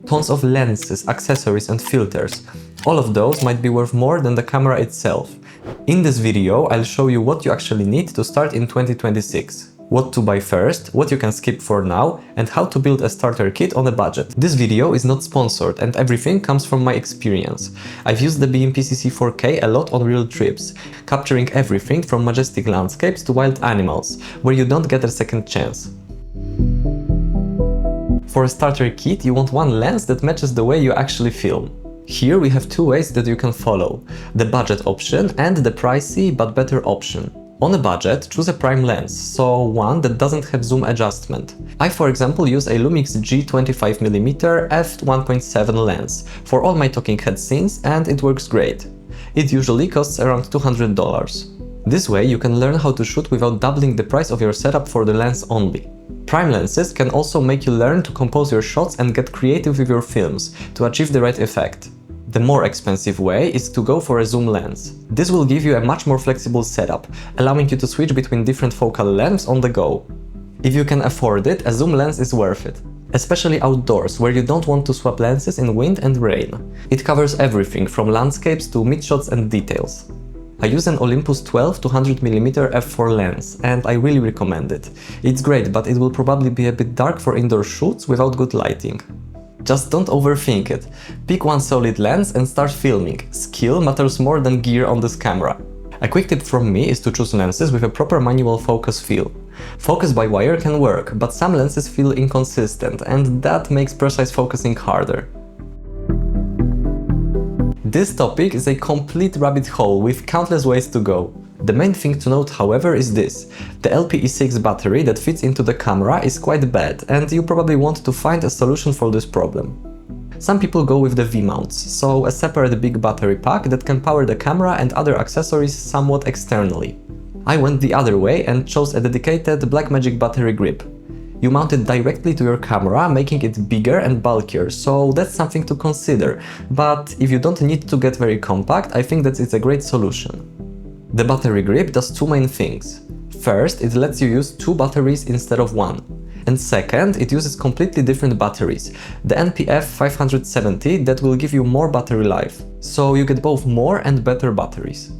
tons of lenses, accessories and filters. All of those might be worth more than the camera itself. In this video, I'll show you what you actually need to start in 2026. What to buy first, what you can skip for now, and how to build a starter kit on a budget. This video is not sponsored and everything comes from my experience. I've used the BMPCC 4K a lot on real trips, capturing everything from majestic landscapes to wild animals, where you don't get a second chance. For a starter kit, you want one lens that matches the way you actually film. Here we have two ways that you can follow: the budget option and the pricey but better option. On a budget, choose a prime lens, so one that doesn't have zoom adjustment. I, for example, use a Lumix G25mm f1.7 lens for all my talking head scenes, and it works great. It usually costs around $200. This way you can learn how to shoot without doubling the price of your setup for the lens only. Prime lenses can also make you learn to compose your shots and get creative with your films to achieve the right effect. The more expensive way is to go for a zoom lens. This will give you a much more flexible setup, allowing you to switch between different focal lengths on the go. If you can afford it, a zoom lens is worth it. Especially outdoors, where you don't want to swap lenses in wind and rain. It covers everything from landscapes to mid-shots and details. I use an Olympus 12-200mm f4 lens, and I really recommend it. It's great, but it will probably be a bit dark for indoor shoots without good lighting. Just don't overthink it. Pick one solid lens and start filming. Skill matters more than gear on this camera. A quick tip from me is to choose lenses with a proper manual focus feel. Focus by wire can work, but some lenses feel inconsistent, and that makes precise focusing harder. This topic is a complete rabbit hole with countless ways to go. The main thing to note, however, is this: the LPE6 battery that fits into the camera is quite bad, and you probably want to find a solution for this problem. Some people go with the V-mounts, so a separate big battery pack that can power the camera and other accessories somewhat externally. I went the other way and chose a dedicated Blackmagic battery grip. You mount it directly to your camera, making it bigger and bulkier, so that's something to consider. But if you don't need to get very compact, I think that it's a great solution. The battery grip does two main things. First, it lets you use two batteries instead of one. And second, it uses completely different batteries, the NPF 570 that will give you more battery life. So you get both more and better batteries.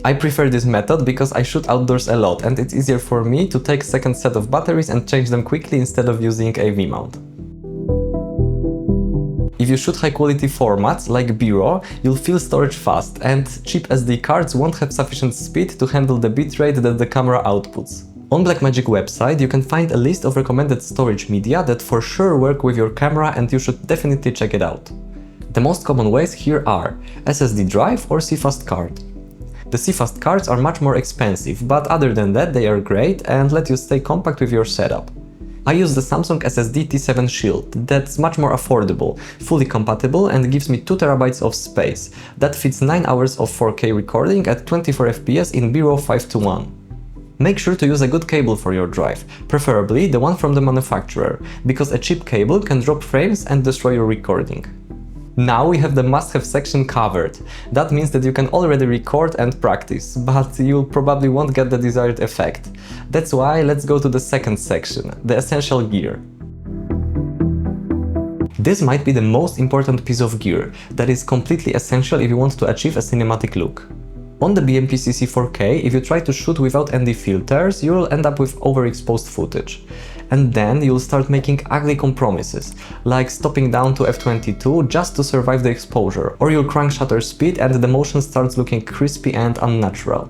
I prefer this method because I shoot outdoors a lot and it's easier for me to take a second set of batteries and change them quickly instead of using a V-mount. If you shoot high-quality formats like BRAW, you'll fill storage fast, and cheap SD cards won't have sufficient speed to handle the bitrate that the camera outputs. On Blackmagic website you can find a list of recommended storage media that for sure work with your camera, and you should definitely check it out. The most common ways here are SSD drive or CFast card. The CFast cards are much more expensive, but other than that they are great and let you stay compact with your setup. I use the Samsung SSD T7 Shield, that's much more affordable, fully compatible and gives me 2 TB of space. That fits 9 hours of 4K recording at 24 FPS in BRAW 5:1. Make sure to use a good cable for your drive, preferably the one from the manufacturer, because a cheap cable can drop frames and destroy your recording. Now we have the must-have section covered. That means that you can already record and practice, but you probably won't get the desired effect. That's why let's go to the second section, the essential gear. This might be the most important piece of gear that is completely essential if you want to achieve a cinematic look. On the BMPCC 4K, if you try to shoot without ND filters, you will end up with overexposed footage. And then you'll start making ugly compromises, like stopping down to f22 just to survive the exposure, or you'll crank shutter speed and the motion starts looking crispy and unnatural.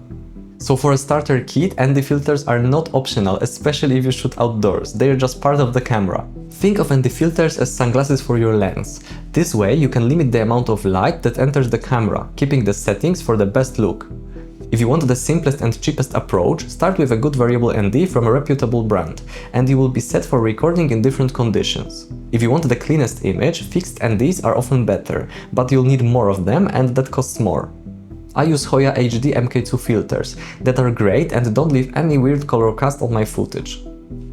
So for a starter kit, ND filters are not optional, especially if you shoot outdoors, they're just part of the camera. Think of ND filters as sunglasses for your lens. This way you can limit the amount of light that enters the camera, keeping the settings for the best look. If you want the simplest and cheapest approach, start with a good variable ND from a reputable brand, and you will be set for recording in different conditions. If you want the cleanest image, fixed NDs are often better, but you'll need more of them and that costs more. I use Hoya HD MK2 filters that are great and don't leave any weird color cast on my footage.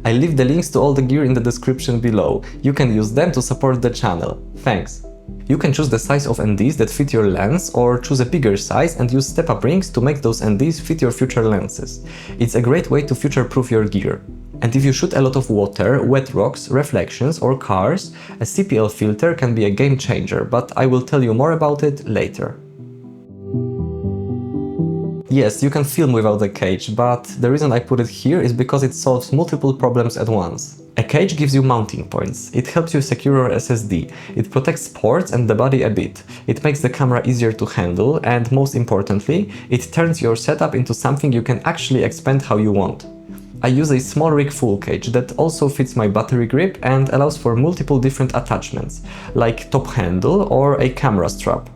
I leave the links to all the gear in the description below. You can use them to support the channel. Thanks! You can choose the size of NDs that fit your lens, or choose a bigger size and use step-up rings to make those NDs fit your future lenses. It's a great way to future-proof your gear. And if you shoot a lot of water, wet rocks, reflections or cars, a CPL filter can be a game changer, but I will tell you more about it later. Yes, you can film without a cage, but the reason I put it here is because it solves multiple problems at once. A cage gives you mounting points, it helps you secure your SSD, it protects ports and the body a bit, it makes the camera easier to handle, and most importantly, it turns your setup into something you can actually expand how you want. I use a small rig full cage that also fits my battery grip and allows for multiple different attachments, like top handle or a camera strap.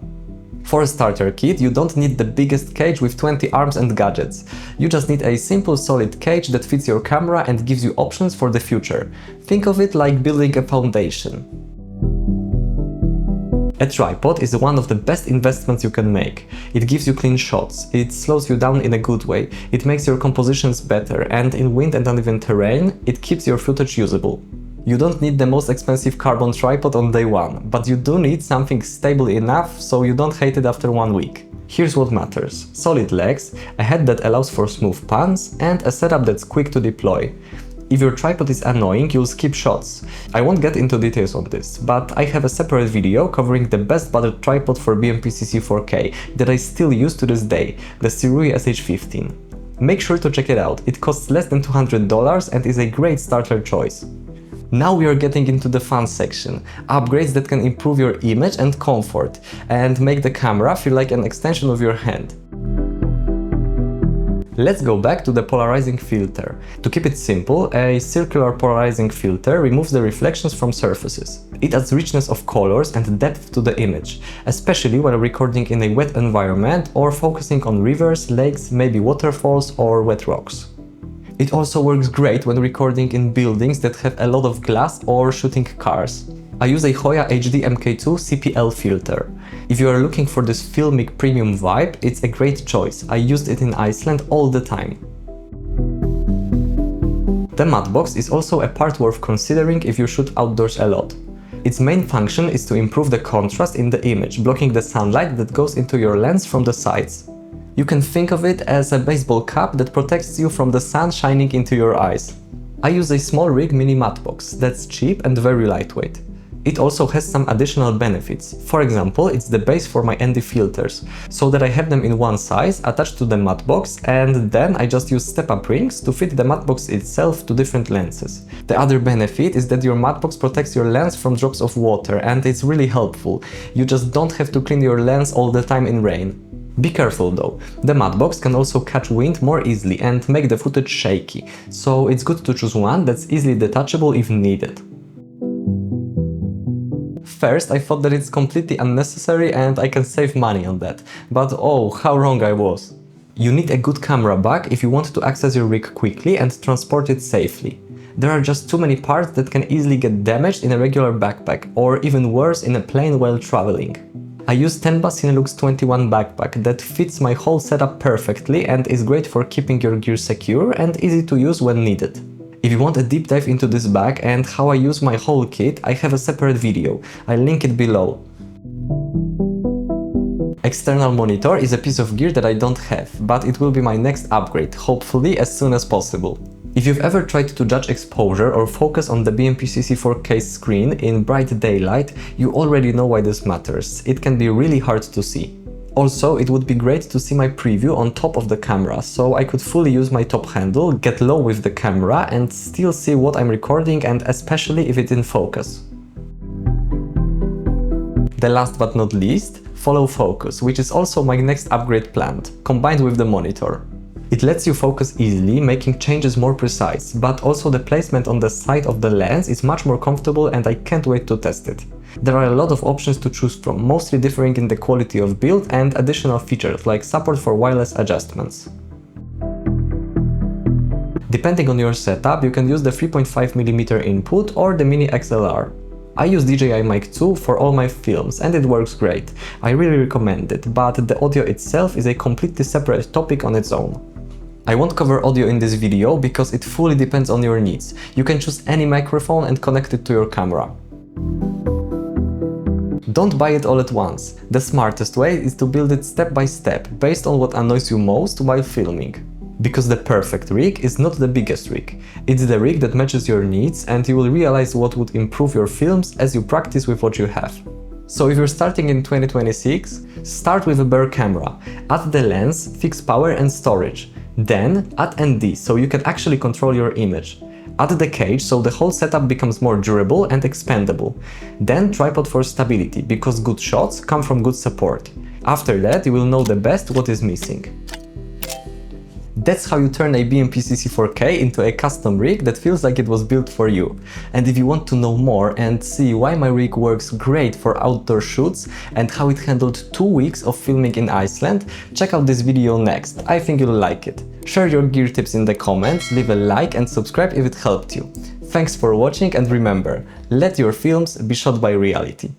For a starter kit, you don't need the biggest cage with 20 arms and gadgets. You just need a simple solid cage that fits your camera and gives you options for the future. Think of it like building a foundation. A tripod is one of the best investments you can make. It gives you clean shots, it slows you down in a good way, it makes your compositions better, and in wind and uneven terrain, it keeps your footage usable. You don't need the most expensive carbon tripod on day one, but you do need something stable enough so you don't hate it after 1 week. Here's what matters: solid legs, a head that allows for smooth pans, and a setup that's quick to deploy. If your tripod is annoying, you'll skip shots. I won't get into details on this, but I have a separate video covering the best budget tripod for BMPCC 4K that I still use to this day, the Sirui SH15. Make sure to check it out, it costs less than $200 and is a great starter choice. Now we are getting into the fun section, upgrades that can improve your image and comfort, and make the camera feel like an extension of your hand. Let's go back to the polarizing filter. To keep it simple, a circular polarizing filter removes the reflections from surfaces. It adds richness of colors and depth to the image, especially when recording in a wet environment or focusing on rivers, lakes, maybe waterfalls or wet rocks. It also works great when recording in buildings that have a lot of glass or shooting cars. I use a Hoya HD MK2 CPL filter. If you are looking for this filmic premium vibe, it's a great choice. I used it in Iceland all the time. The matte box is also a part worth considering if you shoot outdoors a lot. Its main function is to improve the contrast in the image, blocking the sunlight that goes into your lens from the sides. You can think of it as a baseball cap that protects you from the sun shining into your eyes. I use a small rig mini matte box that's cheap and very lightweight. It also has some additional benefits. For example, it's the base for my ND filters, so that I have them in one size attached to the matte box, and then I just use step-up rings to fit the matte box itself to different lenses. The other benefit is that your matte box protects your lens from drops of water, and it's really helpful. You just don't have to clean your lens all the time in rain. Be careful though, the matte box can also catch wind more easily and make the footage shaky, so it's good to choose one that's easily detachable if needed. First, I thought that it's completely unnecessary and I can save money on that, but oh, how wrong I was. You need a good camera bag if you want to access your rig quickly and transport it safely. There are just too many parts that can easily get damaged in a regular backpack, or even worse, in a plane while traveling. I use Tenba Cineluxe 21 backpack that fits my whole setup perfectly and is great for keeping your gear secure and easy to use when needed. If you want a deep dive into this bag and how I use my whole kit, I have a separate video. I'll link it below. External monitor is a piece of gear that I don't have, but it will be my next upgrade, hopefully as soon as possible. If you've ever tried to judge exposure or focus on the BMPCC 4K screen in bright daylight, you already know why this matters. It can be really hard to see. Also, it would be great to see my preview on top of the camera, so I could fully use my top handle, get low with the camera and still see what I'm recording, and especially if it's in focus. The last but not least, follow focus, which is also my next upgrade planned, combined with the monitor. It lets you focus easily, making changes more precise, but also the placement on the side of the lens is much more comfortable and I can't wait to test it. There are a lot of options to choose from, mostly differing in the quality of build and additional features like support for wireless adjustments. Depending on your setup, you can use the 3.5mm input or the Mini XLR. I use DJI Mic 2 for all my films and it works great. I really recommend it, but the audio itself is a completely separate topic on its own. I won't cover audio in this video because it fully depends on your needs. You can choose any microphone and connect it to your camera. Don't buy it all at once. The smartest way is to build it step by step, based on what annoys you most while filming. Because the perfect rig is not the biggest rig. It's the rig that matches your needs, and you will realize what would improve your films as you practice with what you have. So if you're starting in 2026, start with a bare camera. Add the lens, fixed power and storage. Then add ND so you can actually control your image. Add the cage so the whole setup becomes more durable and expandable. Then tripod for stability, because good shots come from good support. After that, you will know the best what is missing. That's how you turn a BMPCC 4K into a custom rig that feels like it was built for you. And if you want to know more and see why my rig works great for outdoor shoots and how it handled 2 weeks of filming in Iceland, check out this video next. I think you'll like it. Share your gear tips in the comments, leave a like and subscribe if it helped you. Thanks for watching, and remember, let your films be shot by reality.